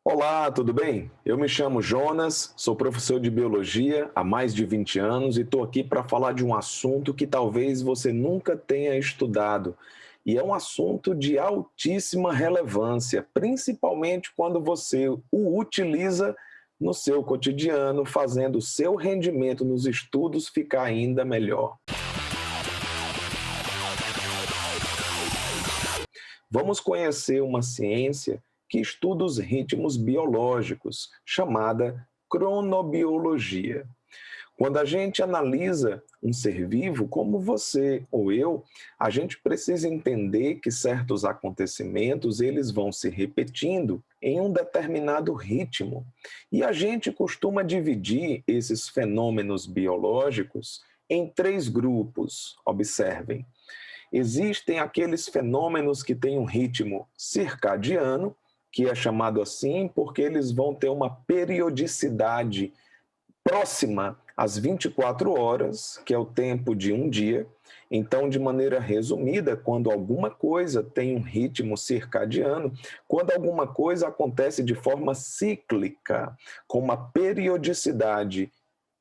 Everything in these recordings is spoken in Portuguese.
Olá, tudo bem? Eu me chamo Jonas, sou professor de biologia há mais de 20 anos e estou aqui para falar de um assunto que talvez você nunca tenha estudado. E é um assunto de altíssima relevância, principalmente quando você o utiliza no seu cotidiano, fazendo o seu rendimento nos estudos ficar ainda melhor. Vamos conhecer uma ciência que estuda os ritmos biológicos, chamada cronobiologia. Quando a gente analisa um ser vivo, como você ou eu, a gente precisa entender que certos acontecimentos eles vão se repetindo em um determinado ritmo. E a gente costuma dividir esses fenômenos biológicos em três grupos. Observem. Existem aqueles fenômenos que têm um ritmo circadiano, que é chamado assim porque eles vão ter uma periodicidade próxima às 24 horas, que é o tempo de um dia. Então, de maneira resumida, quando alguma coisa tem um ritmo circadiano, quando alguma coisa acontece de forma cíclica, com uma periodicidade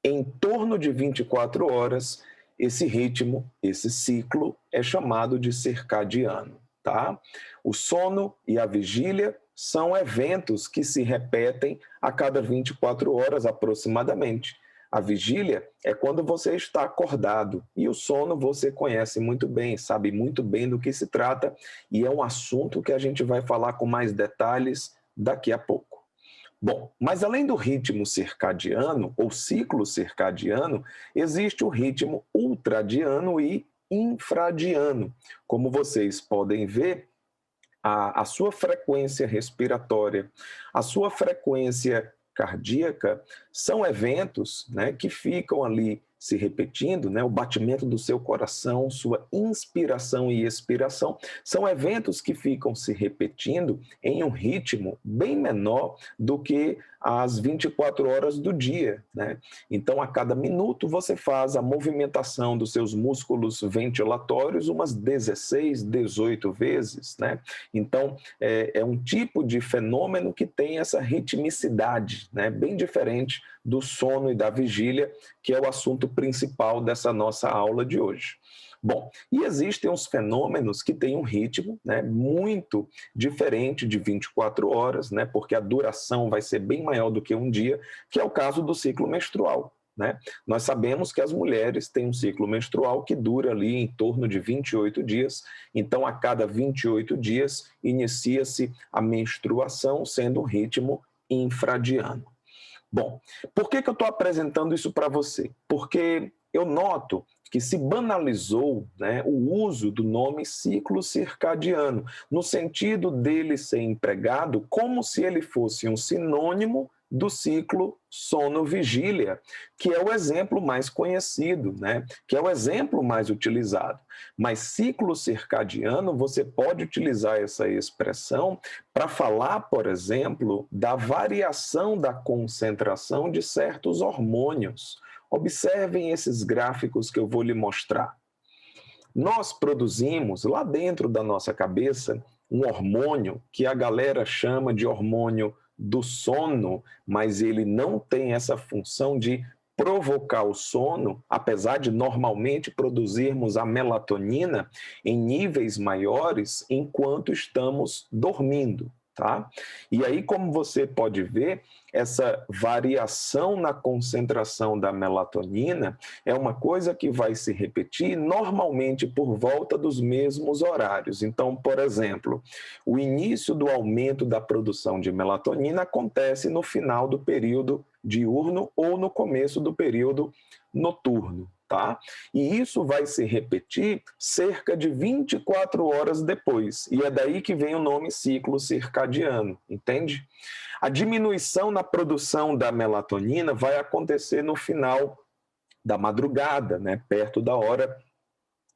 em torno de 24 horas, esse ritmo, esse ciclo é chamado de circadiano, tá? O sono e a vigília são eventos que se repetem a cada 24 horas aproximadamente. A vigília é quando você está acordado e o sono você conhece muito bem, sabe muito bem do que se trata e é um assunto que a gente vai falar com mais detalhes daqui a pouco. Bom, mas além do ritmo circadiano ou ciclo circadiano, existe o ritmo ultradiano e infradiano. Como vocês podem ver, a sua frequência respiratória, a sua frequência cardíaca são eventos, né, que ficam ali se repetindo, né, o batimento do seu coração, sua inspiração e expiração, são eventos que ficam se repetindo em um ritmo bem menor do que as 24 horas do dia, né? Então, a cada minuto você faz a movimentação dos seus músculos ventilatórios umas 16, 18 vezes, né? Então, é um tipo de fenômeno que tem essa ritmicidade, né? Bem diferente do sono e da vigília, que é o assunto principal dessa nossa aula de hoje. Bom, e existem uns fenômenos que têm um ritmo, né, muito diferente de 24 horas, né, porque a duração vai ser bem maior do que um dia, que é o caso do ciclo menstrual. Né? Nós sabemos que as mulheres têm um ciclo menstrual que dura ali em torno de 28 dias, então a cada 28 dias inicia-se a menstruação, sendo um ritmo infradiano. Bom, por que eu estou apresentando isso para você? Porque eu noto que se banalizou, né, o uso do nome ciclo circadiano, no sentido dele ser empregado como se ele fosse um sinônimo do ciclo sono-vigília, que é o exemplo mais conhecido, né? Que é o exemplo mais utilizado. Mas ciclo circadiano, você pode utilizar essa expressão para falar, por exemplo, da variação da concentração de certos hormônios. Observem esses gráficos que eu vou lhe mostrar. Nós produzimos lá dentro da nossa cabeça um hormônio que a galera chama de hormônio do sono, mas ele não tem essa função de provocar o sono, apesar de normalmente produzirmos a melatonina em níveis maiores enquanto estamos dormindo. Tá? E aí, como você pode ver, essa variação na concentração da melatonina é uma coisa que vai se repetir normalmente por volta dos mesmos horários. Então, por exemplo, o início do aumento da produção de melatonina acontece no final do período diurno ou no começo do período noturno. Tá? E isso vai se repetir cerca de 24 horas depois. E é daí que vem o nome ciclo circadiano, entende? A diminuição na produção da melatonina vai acontecer no final da madrugada, né, perto da hora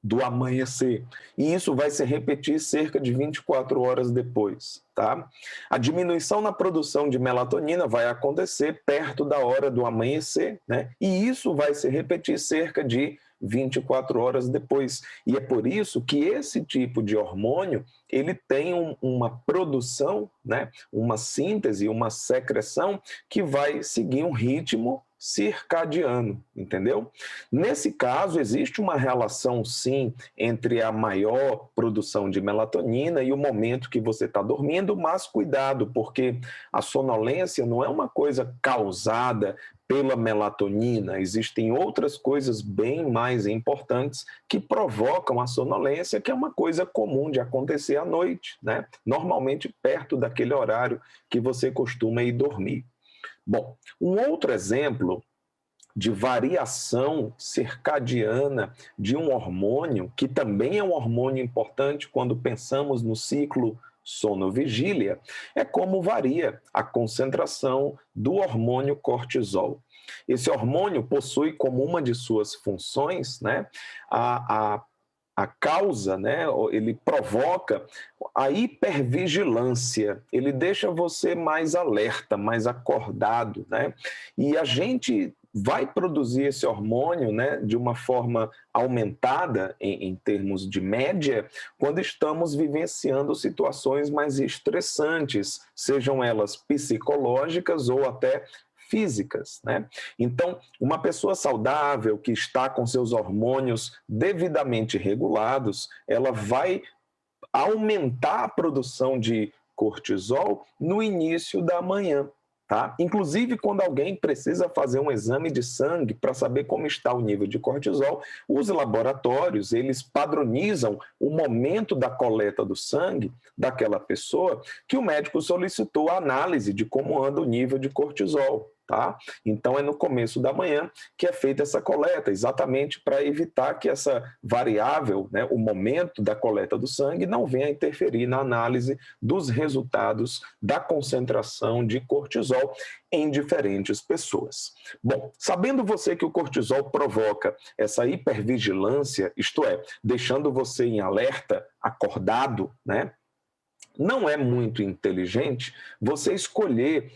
do amanhecer. E isso vai se repetir cerca de 24 horas depois, tá? A diminuição na produção de melatonina vai acontecer perto da hora do amanhecer, né? E isso vai se repetir cerca de 24 horas depois. E é por isso que esse tipo de hormônio, ele tem uma produção, né, uma síntese, uma secreção que vai seguir um ritmo circadiano, entendeu? Nesse caso, existe uma relação, sim, entre a maior produção de melatonina e o momento que você está dormindo, mas cuidado, porque a sonolência não é uma coisa causada pela melatonina, existem outras coisas bem mais importantes que provocam a sonolência, que é uma coisa comum de acontecer à noite, né? Normalmente perto daquele horário que você costuma ir dormir. Bom, um outro exemplo de variação circadiana de um hormônio, que também é um hormônio importante quando pensamos no ciclo sono-vigília, é como varia a concentração do hormônio cortisol. Esse hormônio possui como uma de suas funções, né, a causa, né, ele provoca a hipervigilância, ele deixa você mais alerta, mais acordado, né? E a gente vai produzir esse hormônio, né, de uma forma aumentada em termos de média, quando estamos vivenciando situações mais estressantes, sejam elas psicológicas ou até físicas, né? Então, uma pessoa saudável que está com seus hormônios devidamente regulados, ela vai aumentar a produção de cortisol no início da manhã. Tá? Inclusive, quando alguém precisa fazer um exame de sangue para saber como está o nível de cortisol, os laboratórios, eles padronizam o momento da coleta do sangue daquela pessoa que o médico solicitou a análise de como anda o nível de cortisol. Tá? Então, é no começo da manhã que é feita essa coleta, exatamente para evitar que essa variável, né, o momento da coleta do sangue, não venha interferir na análise dos resultados da concentração de cortisol em diferentes pessoas. Bom, sabendo você que o cortisol provoca essa hipervigilância, isto é, deixando você em alerta, acordado, né? Não é muito inteligente você escolher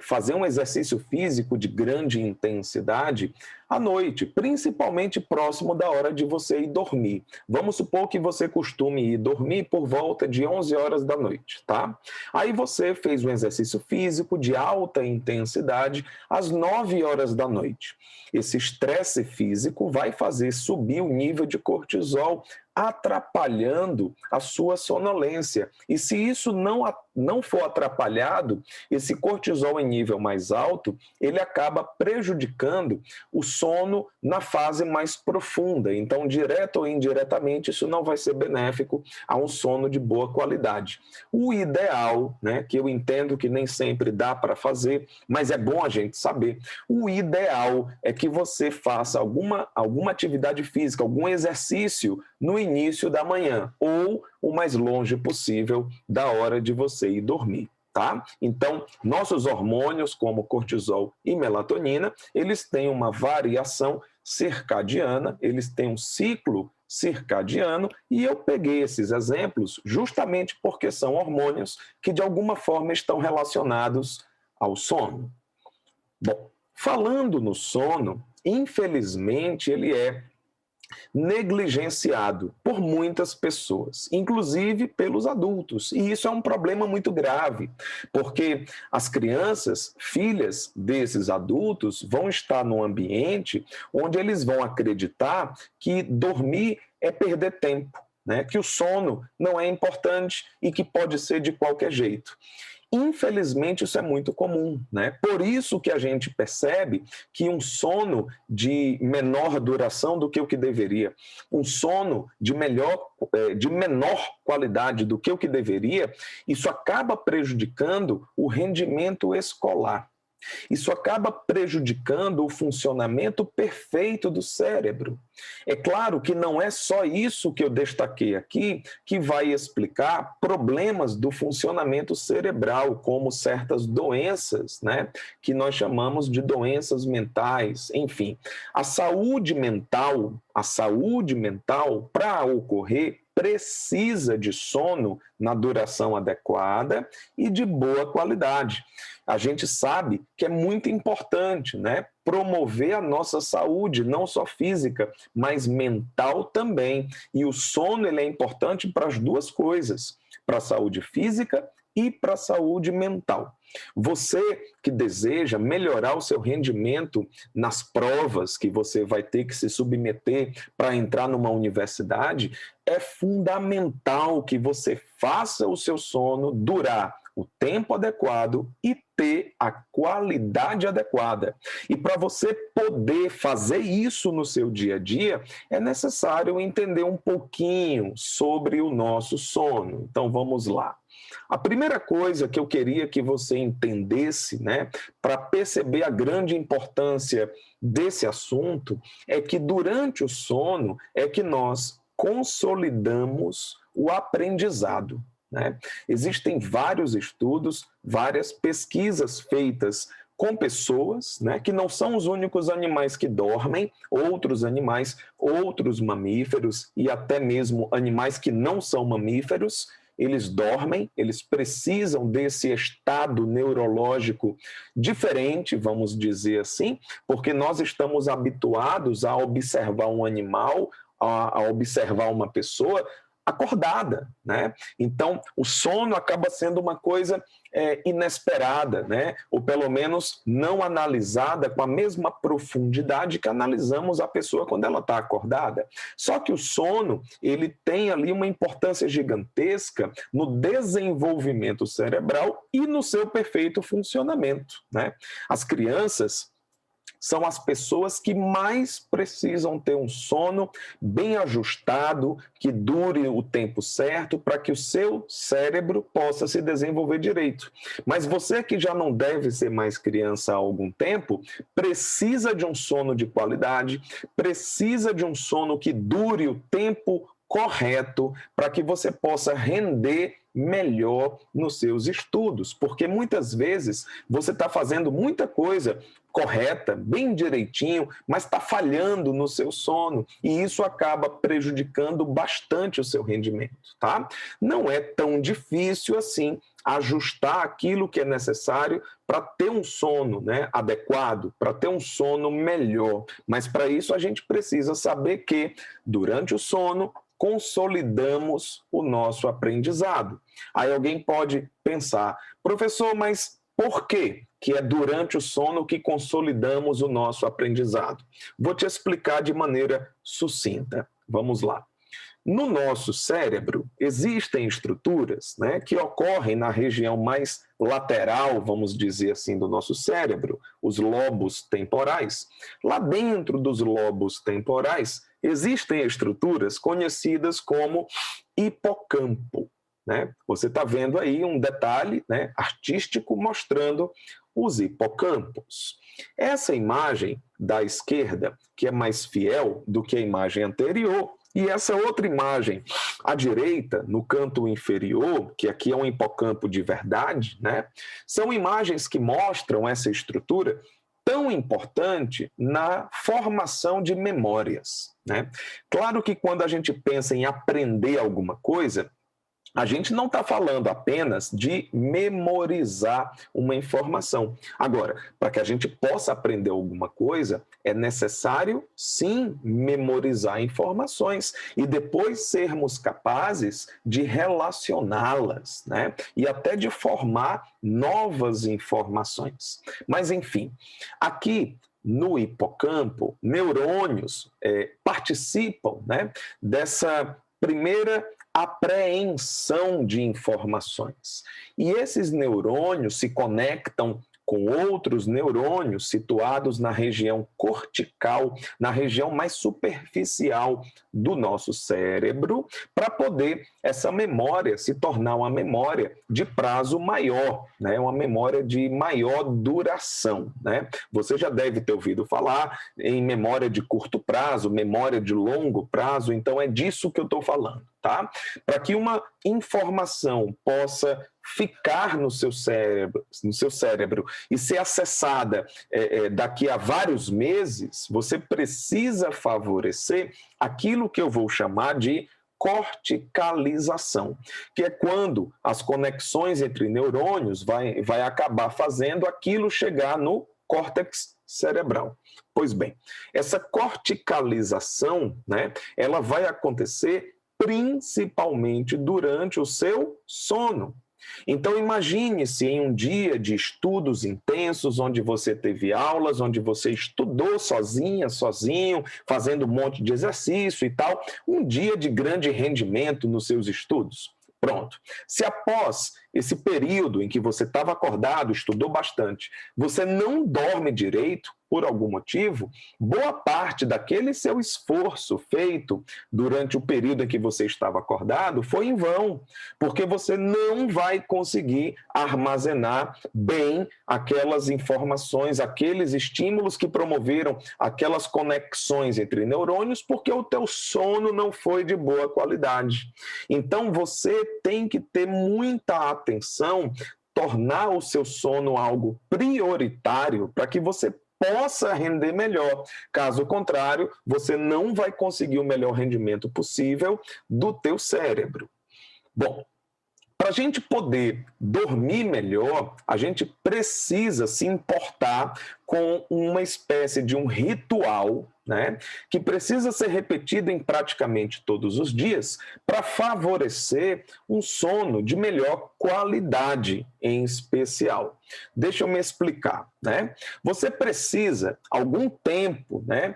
fazer um exercício físico de grande intensidade à noite, principalmente próximo da hora de você ir dormir. Vamos supor que você costume ir dormir por volta de 11 horas da noite, tá? Aí você fez um exercício físico de alta intensidade às 9 horas da noite. Esse estresse físico vai fazer subir o nível de cortisol, atrapalhando a sua sonolência. E se isso não for atrapalhado, esse cortisol em nível mais alto, ele acaba prejudicando o sono na fase mais profunda. Então, direto ou indiretamente, isso não vai ser benéfico a um sono de boa qualidade. O ideal, né, que eu entendo que nem sempre dá para fazer, mas é bom a gente saber, o ideal é que você faça alguma atividade física, algum exercício no início da manhã ou o mais longe possível da hora de você ir dormir. Tá? Então, nossos hormônios, como cortisol e melatonina, eles têm uma variação circadiana, eles têm um ciclo circadiano, e eu peguei esses exemplos justamente porque são hormônios que de alguma forma estão relacionados ao sono. Bom, falando no sono, infelizmente ele é negligenciado por muitas pessoas, inclusive pelos adultos. E isso é um problema muito grave, porque as crianças, filhas desses adultos, vão estar num ambiente onde eles vão acreditar que dormir é perder tempo, né? Que o sono não é importante e que pode ser de qualquer jeito. Infelizmente, isso é muito comum, né? Por isso que a gente percebe que um sono de menor duração do que o que deveria, um sono de menor qualidade do que o que deveria, isso acaba prejudicando o rendimento escolar. Isso acaba prejudicando o funcionamento perfeito do cérebro. É claro que não é só isso que eu destaquei aqui que vai explicar problemas do funcionamento cerebral, como certas doenças, né, que nós chamamos de doenças mentais, enfim. A saúde mental, para ocorrer, precisa de sono na duração adequada e de boa qualidade. a gente sabe que é muito importante, né, promover a nossa saúde, não só física, mas mental também. E o sono ele é importante para as duas coisas, para a saúde física e para a saúde mental. Você que deseja melhorar o seu rendimento nas provas que você vai ter que se submeter para entrar numa universidade, é fundamental que você faça o seu sono durar o tempo adequado e ter a qualidade adequada. E para você poder fazer isso no seu dia a dia, é necessário entender um pouquinho sobre o nosso sono. Então vamos lá. A primeira coisa que eu queria que você entendesse, né, para perceber a grande importância desse assunto, é que durante o sono é que nós consolidamos o aprendizado, né? Existem vários estudos, várias pesquisas feitas com pessoas, né, que não são os únicos animais que dormem, outros animais, outros mamíferos e até mesmo animais que não são mamíferos, eles dormem, eles precisam desse estado neurológico diferente, vamos dizer assim, porque nós estamos habituados a observar um animal, a observar uma pessoa acordada, né? Então, o sono acaba sendo uma coisa inesperada, né? Ou pelo menos não analisada com a mesma profundidade que analisamos a pessoa quando ela está acordada. Só que o sono, ele tem ali uma importância gigantesca no desenvolvimento cerebral e no seu perfeito funcionamento, né? As crianças são as pessoas que mais precisam ter um sono bem ajustado, que dure o tempo certo, para que o seu cérebro possa se desenvolver direito. Mas você que já não deve ser mais criança há algum tempo, precisa de um sono de qualidade, precisa de um sono que dure o tempo correto para que você possa render melhor nos seus estudos, porque muitas vezes você está fazendo muita coisa correta, bem direitinho, mas está falhando no seu sono e isso acaba prejudicando bastante o seu rendimento, tá? Não é tão difícil assim ajustar aquilo que é necessário para ter um sono, né, adequado, para ter um sono melhor, mas para isso a gente precisa saber que durante o sono consolidamos o nosso aprendizado. Aí alguém pode pensar, professor, mas por quê que é durante o sono que consolidamos o nosso aprendizado? Vou te explicar de maneira sucinta. Vamos lá. No nosso cérebro, existem estruturas, né, que ocorrem na região mais lateral, vamos dizer assim, do nosso cérebro, os lobos temporais. Lá dentro dos lobos temporais, existem estruturas conhecidas como hipocampo, né? Você está vendo aí um detalhe, né, artístico mostrando os hipocampos. Essa imagem da esquerda, que é mais fiel do que a imagem anterior, e essa outra imagem à direita, no canto inferior, que aqui é um hipocampo de verdade, né, são imagens que mostram essa estrutura tão importante na formação de memórias, né? Claro que quando a gente pensa em aprender alguma coisa, a gente não está falando apenas de memorizar uma informação. Agora, para que a gente possa aprender alguma coisa, é necessário, sim, memorizar informações e depois sermos capazes de relacioná-las, né? E até de formar novas informações. Mas, enfim, aqui no hipocampo, neurônios participam, né, dessa primeira apreensão de informações. E esses neurônios se conectam com outros neurônios situados na região cortical, na região mais superficial do nosso cérebro, para poder essa memória se tornar uma memória de prazo maior, né? Uma memória de maior duração, né? Você já deve ter ouvido falar em memória de curto prazo, memória de longo prazo, então é disso que eu estou falando, tá? Para que uma informação possa ficar no seu cérebro e ser acessada daqui a vários meses, você precisa favorecer aquilo que eu vou chamar de corticalização, que é quando as conexões entre neurônios vai acabar fazendo aquilo chegar no córtex cerebral. Pois bem, essa corticalização, né, ela vai acontecer principalmente durante o seu sono. Então, imagine-se em um dia de estudos intensos, onde você teve aulas, onde você estudou sozinha, sozinho, fazendo um monte de exercício e tal, um dia de grande rendimento nos seus estudos. Pronto. Se após esse período em que você estava acordado, estudou bastante, você não dorme direito, por algum motivo, boa parte daquele seu esforço feito durante o período em que você estava acordado foi em vão, porque você não vai conseguir armazenar bem aquelas informações, aqueles estímulos que promoveram aquelas conexões entre neurônios, porque o teu sono não foi de boa qualidade. Então, você tem que ter muita atenção, tornar o seu sono algo prioritário para que você possa render melhor. Caso contrário, você não vai conseguir o melhor rendimento possível do teu cérebro. Bom, para a gente poder dormir melhor, a gente precisa se importar com uma espécie de um ritual, né, que precisa ser repetido em praticamente todos os dias para favorecer um sono de melhor qualidade, em especial. Deixa eu me explicar, né? Você precisa, algum tempo, né,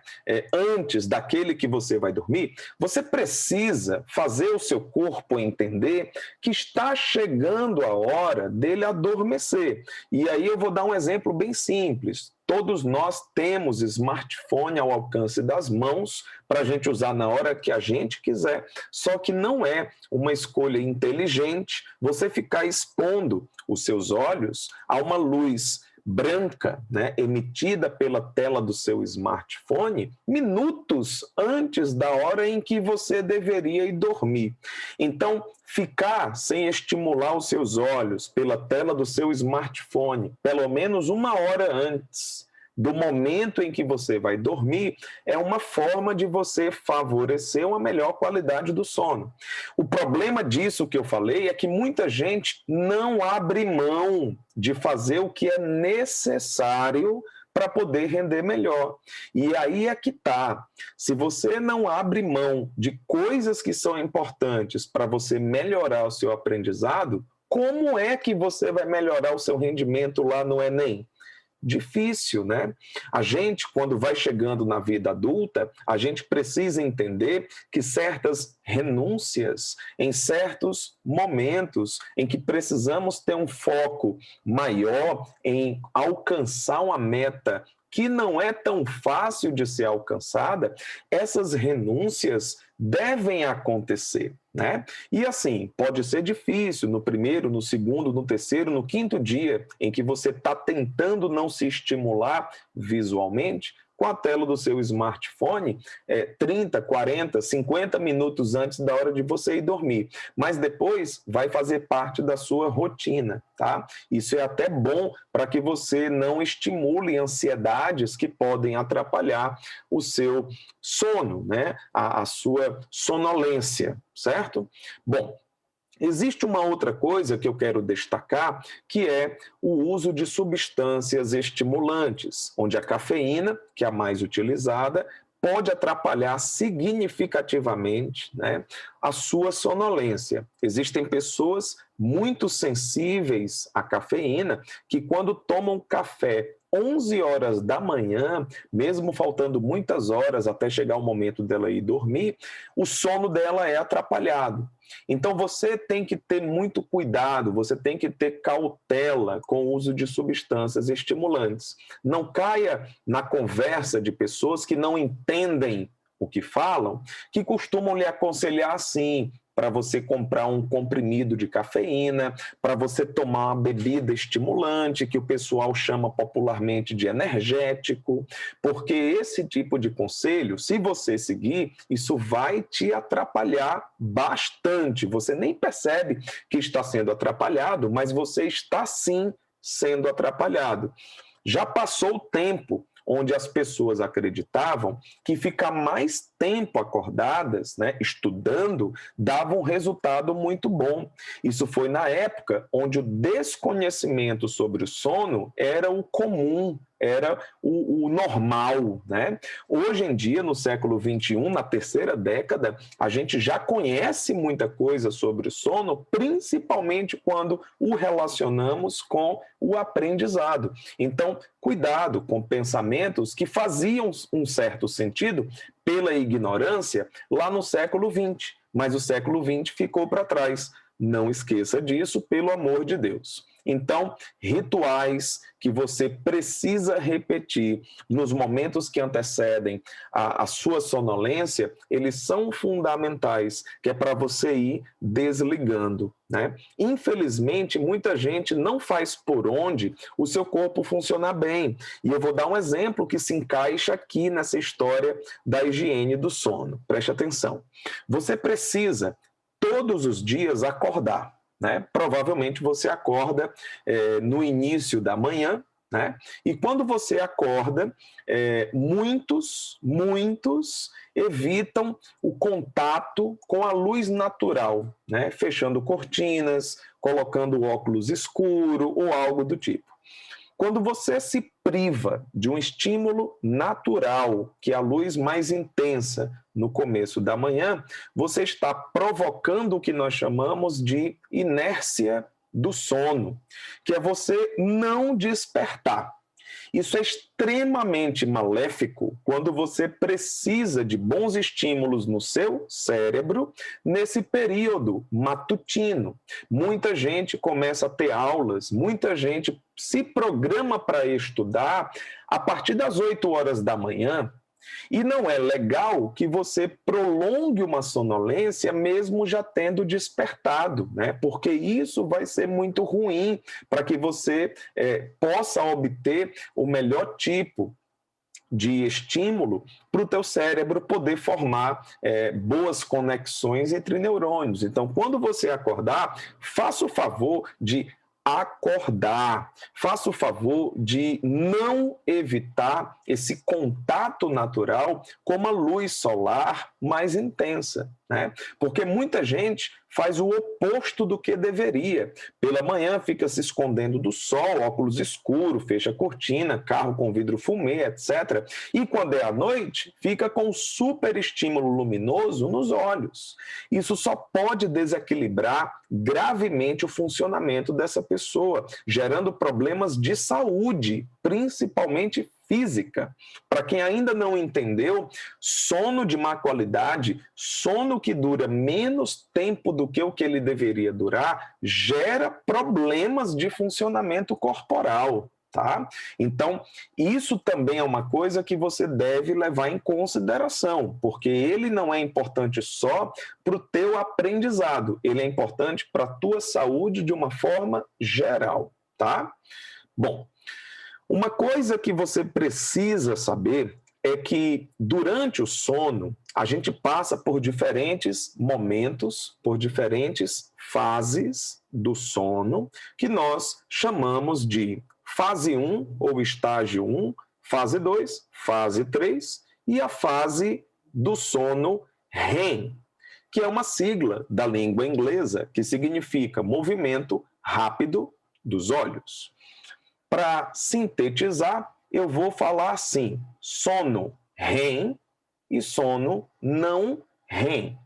antes daquele que você vai dormir, você precisa fazer o seu corpo entender que está chegando a hora dele adormecer. E aí eu vou dar um exemplo bem simples. Todos nós temos smartphone ao alcance das mãos para a gente usar na hora que a gente quiser. Só que não é uma escolha inteligente você ficar expondo os seus olhos a uma luz branca, né, emitida pela tela do seu smartphone, minutos antes da hora em que você deveria ir dormir. Então, ficar sem estimular os seus olhos pela tela do seu smartphone, pelo menos 1 hora antes do momento em que você vai dormir, é uma forma de você favorecer uma melhor qualidade do sono. O problema disso que eu falei é que muita gente não abre mão de fazer o que é necessário para poder render melhor. E aí é que está. Se você não abre mão de coisas que são importantes para você melhorar o seu aprendizado, como é que você vai melhorar o seu rendimento lá no Enem? Difícil, né? A gente, quando vai chegando na vida adulta, a gente precisa entender que certas renúncias, em certos momentos em que precisamos ter um foco maior em alcançar uma meta que não é tão fácil de ser alcançada, essas renúncias devem acontecer, né? E assim, pode ser difícil no primeiro, no segundo, no terceiro, no quinto dia em que você está tentando não se estimular visualmente, com a tela do seu smartphone 30, 40, 50 minutos antes da hora de você ir dormir. Mas depois vai fazer parte da sua rotina, tá? Isso é até bom para que você não estimule ansiedades que podem atrapalhar o seu sono, né? A sua sonolência, certo? Bom, existe uma outra coisa que eu quero destacar, que é o uso de substâncias estimulantes, onde a cafeína, que é a mais utilizada, pode atrapalhar significativamente, né, a sua sonolência. Existem pessoas muito sensíveis à cafeína que, quando tomam café 11 horas da manhã, mesmo faltando muitas horas até chegar o momento dela ir dormir, o sono dela é atrapalhado. Então você tem que ter muito cuidado, você tem que ter cautela com o uso de substâncias estimulantes. Não caia na conversa de pessoas que não entendem o que falam, que costumam lhe aconselhar assim, para você comprar um comprimido de cafeína, para você tomar uma bebida estimulante, que o pessoal chama popularmente de energético, porque esse tipo de conselho, se você seguir, isso vai te atrapalhar bastante. Você nem percebe que está sendo atrapalhado, mas você está sim sendo atrapalhado. Já passou o tempo onde as pessoas acreditavam que ficar mais tempo acordadas, né, estudando, dava um resultado muito bom. Isso foi na época onde o desconhecimento sobre o sono era o comum, era o normal, né? Hoje em dia, no século XXI, na terceira década, a gente já conhece muita coisa sobre o sono, principalmente quando o relacionamos com o aprendizado. Então, cuidado com pensamentos que faziam um certo sentido pela ignorância lá no século XX, mas o século XX ficou para trás. Não esqueça disso, pelo amor de Deus. Então, rituais que você precisa repetir nos momentos que antecedem a sua sonolência, eles são fundamentais, que é para você ir desligando, né? Infelizmente, muita gente não faz por onde o seu corpo funcionar bem. E eu vou dar um exemplo que se encaixa aqui nessa história da higiene do sono. Preste atenção. Você precisa todos os dias acordar, né? Provavelmente você acorda no início da manhã, né? E quando você acorda, muitos evitam o contato com a luz natural, né? Fechando cortinas, colocando óculos escuro ou algo do tipo. Quando você se priva de um estímulo natural, que é a luz mais intensa no começo da manhã, você está provocando o que nós chamamos de inércia do sono, que é você não despertar. Isso é extremamente maléfico quando você precisa de bons estímulos no seu cérebro nesse período matutino. Muita gente começa a ter aulas, muita gente se programa para estudar a partir das 8 horas da manhã. E não é legal que você prolongue uma sonolência mesmo já tendo despertado, né? Porque isso vai ser muito ruim para que você possa obter o melhor tipo de estímulo para o teu cérebro poder formar boas conexões entre neurônios. Então, quando você acordar, faça o favor de acordar. Faça o favor de não evitar esse contato natural com uma luz solar mais intensa, né? Porque muita gente faz o oposto do que deveria. Pela manhã fica se escondendo do sol, óculos escuros, fecha a cortina, carro com vidro fumê, etc. E quando é à noite, fica com um super estímulo luminoso nos olhos. Isso só pode desequilibrar gravemente o funcionamento dessa pessoa, gerando problemas de saúde, principalmente física. Para quem ainda não entendeu, sono de má qualidade, sono que dura menos tempo do que o que ele deveria durar, gera problemas de funcionamento corporal. Tá? Então, isso também é uma coisa que você deve levar em consideração, porque ele não é importante só para o teu aprendizado, ele é importante para a tua saúde de uma forma geral, tá? Bom, uma coisa que você precisa saber é que durante o sono a gente passa por diferentes momentos, por diferentes fases do sono, que nós chamamos de fase 1 ou estágio 1, fase 2, fase 3 e a fase do sono REM, que é uma sigla da língua inglesa que significa movimento rápido dos olhos. Para sintetizar, eu vou falar assim: sono REM e sono não REM.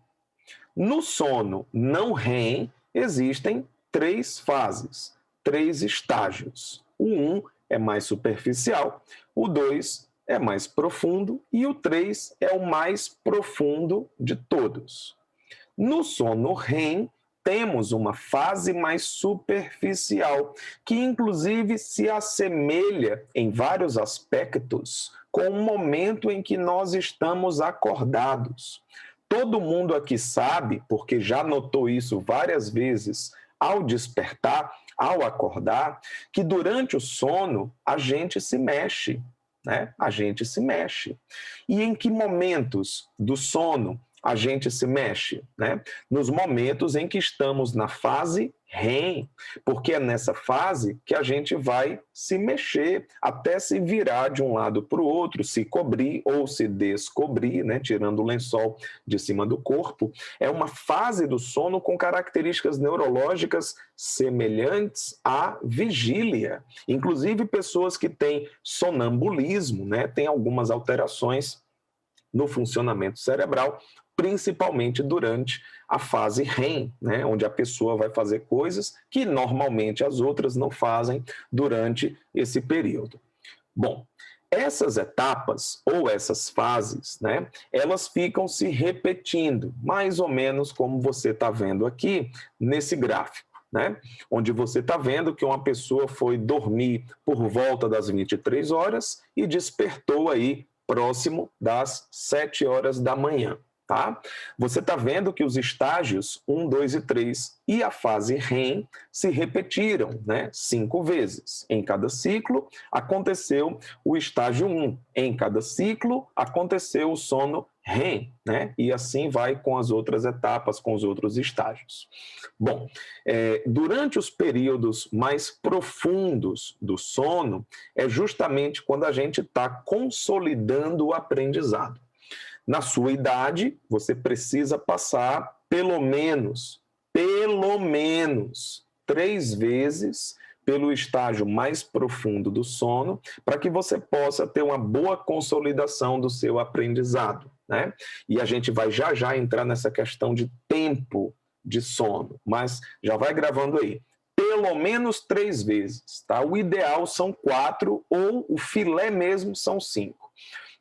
No sono não REM existem 3 fases, 3 estágios. O 1 é mais superficial, o 2 é mais profundo e o 3 é o mais profundo de todos. No sono REM, temos uma fase mais superficial, que inclusive se assemelha em vários aspectos com o momento em que nós estamos acordados. Todo mundo aqui sabe, porque já notou isso várias vezes, ao despertar, ao acordar, que durante o sono a gente se mexe, né? A gente se mexe. E em que momentos do sono a gente se mexe, né? Nos momentos em que estamos na fase REM, porque é nessa fase que a gente vai se mexer, até se virar de um lado para o outro, se cobrir ou se descobrir, né? Tirando o lençol de cima do corpo. É uma fase do sono com características neurológicas semelhantes à vigília. Inclusive, pessoas que têm sonambulismo, né? Têm algumas alterações no funcionamento cerebral, principalmente durante a fase REM, né, onde a pessoa vai fazer coisas que normalmente as outras não fazem durante esse período. Bom, essas etapas ou essas fases, né, elas ficam se repetindo, mais ou menos como você está vendo aqui nesse gráfico. Né? Onde você está vendo que uma pessoa foi dormir por volta das 23 horas e despertou aí próximo das 7 horas da manhã. Tá? Você está vendo que os estágios 1, 2 e 3 e a fase REM se repetiram, né? 5 vezes. Em cada ciclo aconteceu o estágio 1, em cada ciclo aconteceu o sono REM, né? E assim vai com as outras etapas, com os outros estágios. Bom, durante os períodos mais profundos do sono, é justamente quando a gente está consolidando o aprendizado. Na sua idade, você precisa passar pelo menos 3 vezes pelo estágio mais profundo do sono, para que você possa ter uma boa consolidação do seu aprendizado, né? E a gente vai já já entrar nessa questão de tempo de sono, mas já vai gravando aí. Pelo menos 3 vezes, tá? O ideal são 4 ou o filé mesmo são 5.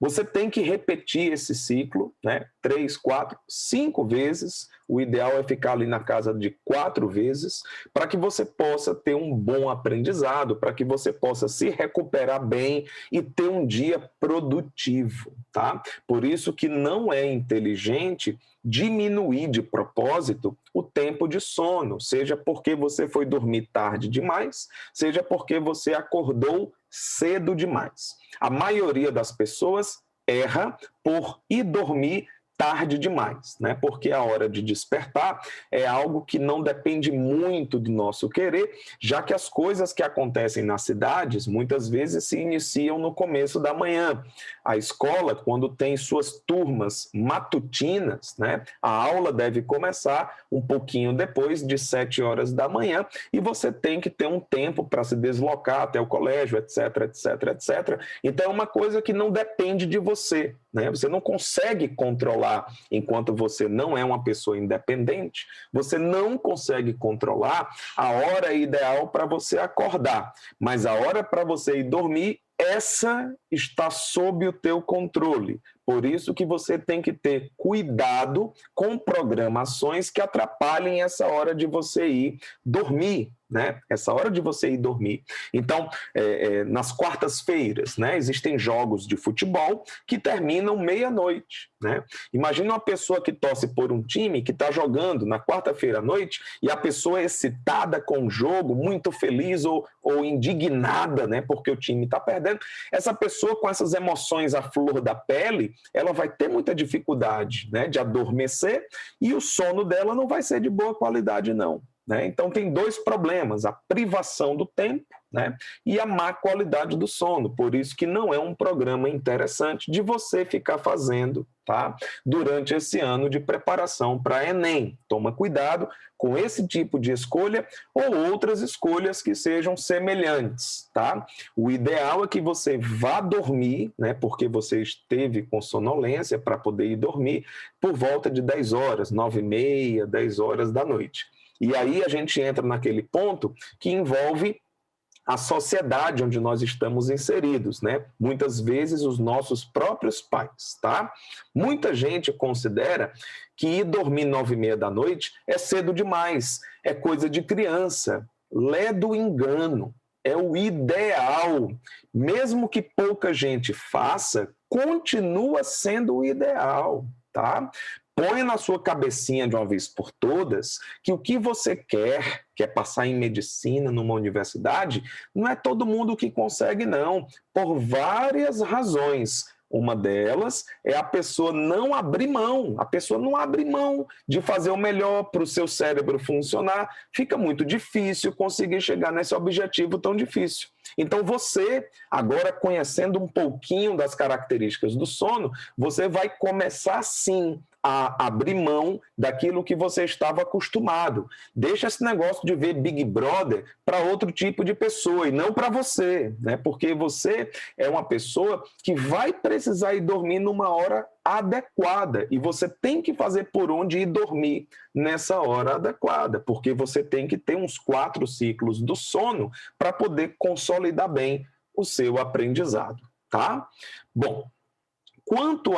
Você tem que repetir esse ciclo, né? 3, 4, 5 vezes. O ideal é ficar ali na casa de 4 vezes, para que você possa ter um bom aprendizado, para que você possa se recuperar bem e ter um dia produtivo, tá? Por isso que não é inteligente diminuir de propósito o tempo de sono, seja porque você foi dormir tarde demais, seja porque você acordou cedo demais. A maioria das pessoas erra por ir dormir tarde demais, né? Porque a hora de despertar é algo que não depende muito do nosso querer, já que as coisas que acontecem nas cidades muitas vezes se iniciam no começo da manhã. A escola, quando tem suas turmas matutinas, né? A aula deve começar um pouquinho depois de 7 horas da manhã e você tem que ter um tempo para se deslocar até o colégio, etc, etc, etc. Então é uma coisa que não depende de você, né? Você não consegue controlar enquanto você não é uma pessoa independente, você não consegue controlar a hora ideal para você acordar, mas a hora para você ir dormir, essa está sob o teu controle. Por isso que você tem que ter cuidado com programações que atrapalhem essa hora de você ir dormir, né? Essa hora de você ir dormir. Então, nas quartas-feiras, né, existem jogos de futebol que terminam meia-noite, né? Imagina uma pessoa que torce por um time que está jogando na quarta-feira à noite e a pessoa é excitada com o jogo, muito feliz ou indignada, né, porque o time está perdendo. Essa pessoa com essas emoções à flor da pele, ela vai ter muita dificuldade, né, de adormecer e o sono dela não vai ser de boa qualidade, não. Né? Então, tem 2 problemas, a privação do tempo, né, e a má qualidade do sono. Por isso que não é um programa interessante de você ficar fazendo, tá, durante esse ano de preparação para Enem. Toma cuidado com esse tipo de escolha ou outras escolhas que sejam semelhantes. Tá? O ideal é que você vá dormir, né, porque você esteve com sonolência para poder ir dormir por volta de 10 horas, 9h30, 10 horas da noite. E aí a gente entra naquele ponto que envolve a sociedade onde nós estamos inseridos, né? Muitas vezes os nossos próprios pais, tá? Muita gente considera que ir dormir 9h30 da noite é cedo demais, é coisa de criança. Lé do engano, é o ideal. Mesmo que pouca gente faça, continua sendo o ideal, tá? Põe na sua cabecinha de uma vez por todas que o que você quer passar em medicina numa universidade, não é todo mundo que consegue, não, por várias razões. Uma delas é a pessoa não abrir mão, a pessoa não abre mão de fazer o melhor para o seu cérebro funcionar, fica muito difícil conseguir chegar nesse objetivo tão difícil. Então você, agora conhecendo um pouquinho das características do sono, você vai começar sim a abrir mão daquilo que você estava acostumado. Deixa esse negócio de ver Big Brother para outro tipo de pessoa e não para você, né? Porque você é uma pessoa que vai precisar ir dormir numa hora adequada e você tem que fazer por onde ir dormir nessa hora adequada, porque você tem que ter uns 4 ciclos do sono para poder consolidar bem o seu aprendizado, tá? Bom, quanto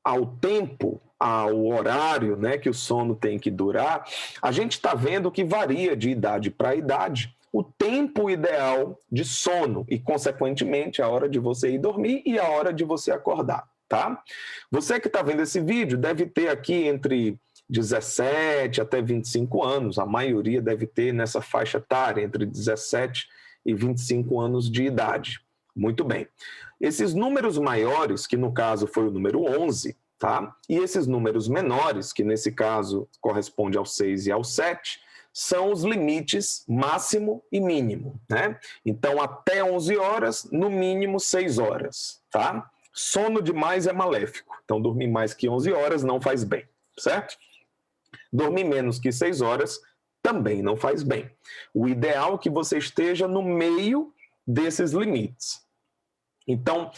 ao tempo, ao horário, né, que o sono tem que durar, a gente está vendo que varia de idade para idade o tempo ideal de sono e, consequentemente, a hora de você ir dormir e a hora de você acordar, tá? Você que está vendo esse vídeo deve ter aqui entre 17 até 25 anos, a maioria deve ter nessa faixa etária, entre 17 e 25 anos de idade. Muito bem. Esses números maiores, que no caso foi o número 11, tá? E esses números menores, que nesse caso corresponde ao 6 e ao 7, são os limites máximo e mínimo, né? Então, até 11 horas, no mínimo 6 horas, tá? Sono demais é maléfico. Então, dormir mais que 11 horas não faz bem, certo? Dormir menos que 6 horas também não faz bem. O ideal é que você esteja no meio desses limites. Então,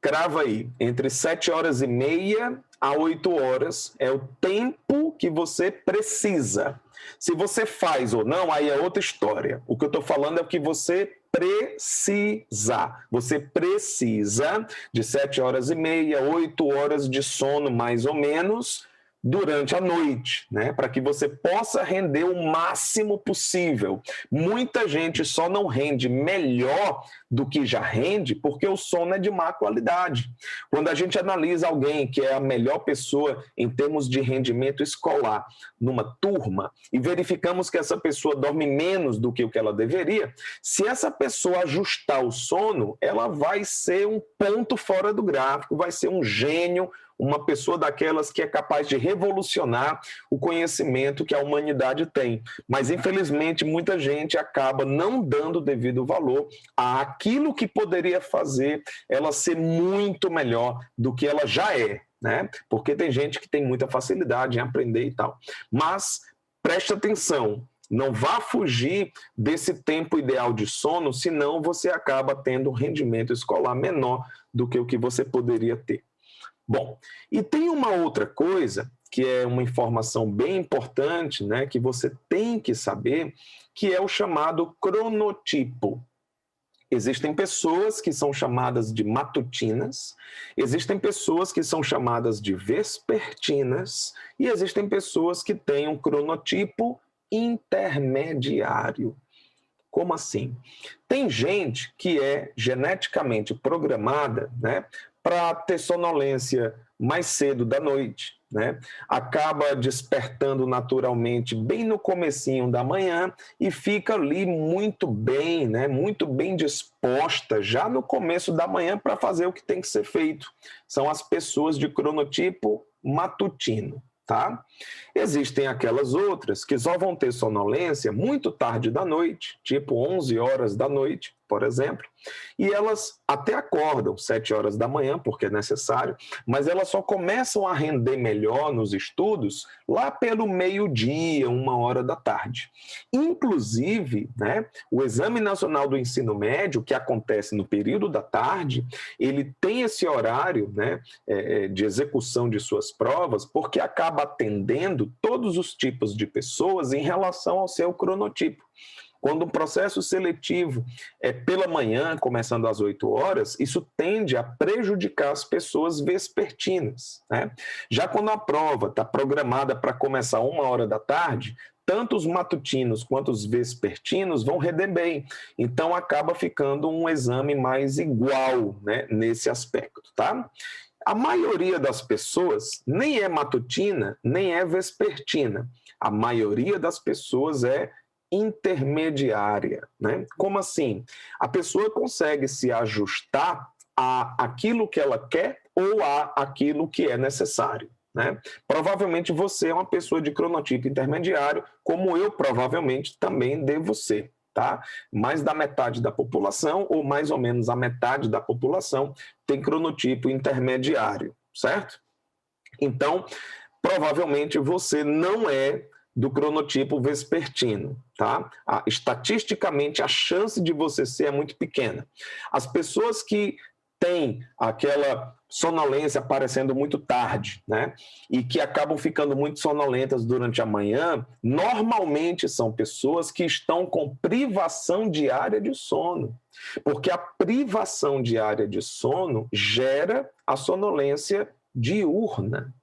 crava aí, entre 7 horas e meia a 8 horas é o tempo que você precisa. Se você faz ou não, aí é outra história. O que eu estou falando é o que você precisa. Você precisa de 7 horas e meia, 8 horas de sono, mais ou menos, durante a noite, né? Para que você possa render o máximo possível. Muita gente só não rende melhor do que já rende porque o sono é de má qualidade. Quando a gente analisa alguém que é a melhor pessoa em termos de rendimento escolar numa turma e verificamos que essa pessoa dorme menos do que o que ela deveria, se essa pessoa ajustar o sono, ela vai ser um ponto fora do gráfico, vai ser um gênio, uma pessoa daquelas que é capaz de revolucionar o conhecimento que a humanidade tem. Mas, infelizmente, muita gente acaba não dando devido valor àquilo que poderia fazer ela ser muito melhor do que ela já é, né? Porque tem gente que tem muita facilidade em aprender e tal. Mas, preste atenção, não vá fugir desse tempo ideal de sono, senão você acaba tendo um rendimento escolar menor do que o que você poderia ter. Bom, e tem uma outra coisa, que é uma informação bem importante, né, que você tem que saber, que é o chamado cronotipo. Existem pessoas que são chamadas de matutinas, existem pessoas que são chamadas de vespertinas, e existem pessoas que têm um cronotipo intermediário. Como assim? Tem gente que é geneticamente programada, né, para ter sonolência mais cedo da noite, né? Acaba despertando naturalmente bem no comecinho da manhã e fica ali muito bem, né? Muito bem disposta já no começo da manhã para fazer o que tem que ser feito. São as pessoas de cronotipo matutino. Tá? Existem aquelas outras que só vão ter sonolência muito tarde da noite, tipo 11 horas da noite, por exemplo, e elas até acordam 7 horas da manhã, porque é necessário, mas elas só começam a render melhor nos estudos lá pelo meio-dia, 1 hora da tarde. Inclusive, né, o Exame Nacional do Ensino Médio, que acontece no período da tarde, ele tem esse horário, né, de execução de suas provas, porque acaba atendendo todos os tipos de pessoas em relação ao seu cronotipo. Quando um processo seletivo é pela manhã, começando às 8 horas, isso tende a prejudicar as pessoas vespertinas, né? Já quando a prova está programada para começar 1 hora da tarde, tanto os matutinos quanto os vespertinos vão render bem. Então, acaba ficando um exame mais igual, né, nesse aspecto, tá? A maioria das pessoas nem é matutina, nem é vespertina. A maioria das pessoas é intermediária, né? Como assim? A pessoa consegue se ajustar a aquilo que ela quer ou a aquilo que é necessário, né? Provavelmente você é uma pessoa de cronotipo intermediário, como eu provavelmente também devo ser, tá? Mais da metade da população, ou mais ou menos a metade da população, tem cronotipo intermediário, certo? Então, provavelmente você não é do cronotipo vespertino, tá? Estatisticamente, a chance de você ser é muito pequena. As pessoas que têm aquela sonolência aparecendo muito tarde, né? E que acabam ficando muito sonolentas durante a manhã, normalmente são pessoas que estão com privação diária de sono. Porque a privação diária de sono gera a sonolência diurna.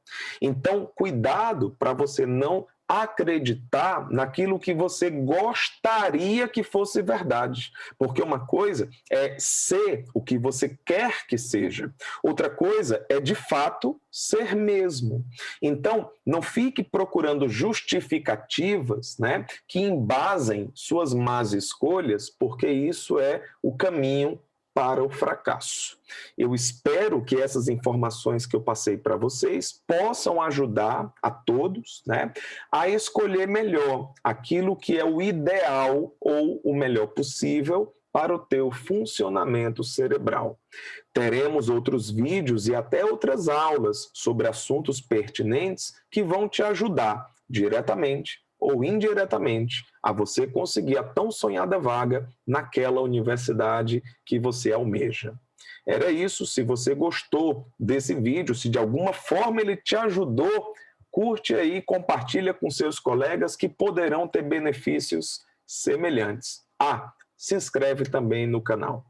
Então, cuidado para você não acreditar naquilo que você gostaria que fosse verdade. Porque uma coisa é ser o que você quer que seja. Outra coisa é, de fato, ser mesmo. Então, não fique procurando justificativas, né, que embasem suas más escolhas, porque isso é o caminho para o fracasso. Eu espero que essas informações que eu passei para vocês possam ajudar a todos, né, a escolher melhor aquilo que é o ideal ou o melhor possível para o teu funcionamento cerebral. Teremos outros vídeos e até outras aulas sobre assuntos pertinentes que vão te ajudar diretamente ou indiretamente a você conseguir a tão sonhada vaga naquela universidade que você almeja. Era isso. Se você gostou desse vídeo, se de alguma forma ele te ajudou, curte aí, compartilha com seus colegas que poderão ter benefícios semelhantes. Se inscreve também no canal.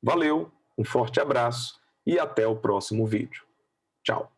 Valeu, um forte abraço e até o próximo vídeo. Tchau.